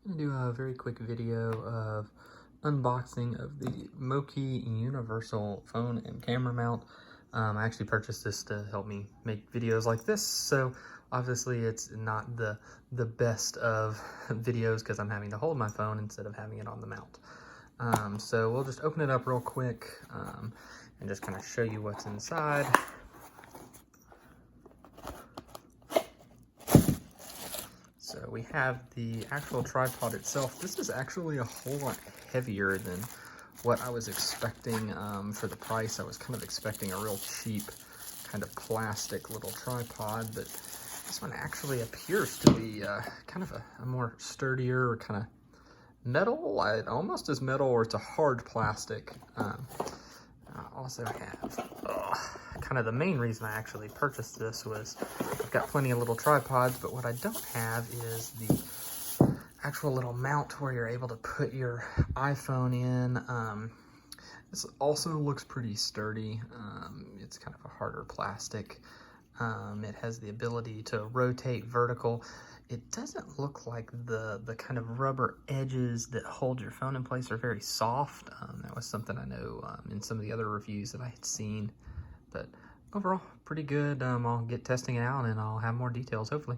I'm going to do a very quick video of unboxing of the Moukey Universal Phone and Camera Mount. I actually purchased this to help me make videos like this, so obviously it's not the best of videos because I'm having to hold my phone instead of having it on the mount. So we'll just open it up real quick and just kind of show you what's inside. So we have the actual tripod itself. This is actually a whole lot heavier than what I was expecting for the price. I was kind of expecting a real cheap kind of plastic little tripod, but this one actually appears to be kind of a more sturdier kind of metal, almost as metal, or it's a hard plastic. I also have kind of the main reason I actually purchased this was I've got plenty of little tripods, but what I don't have is the actual little mount where you're able to put your iPhone in. This also looks pretty sturdy. It's kind of a harder plastic. It has the ability to rotate vertical. It doesn't look like the kind of rubber edges that hold your phone in place are very soft. That was something I know in some of the other reviews that I had seen. But overall, pretty good. I'll get testing it out and I'll have more details hopefully.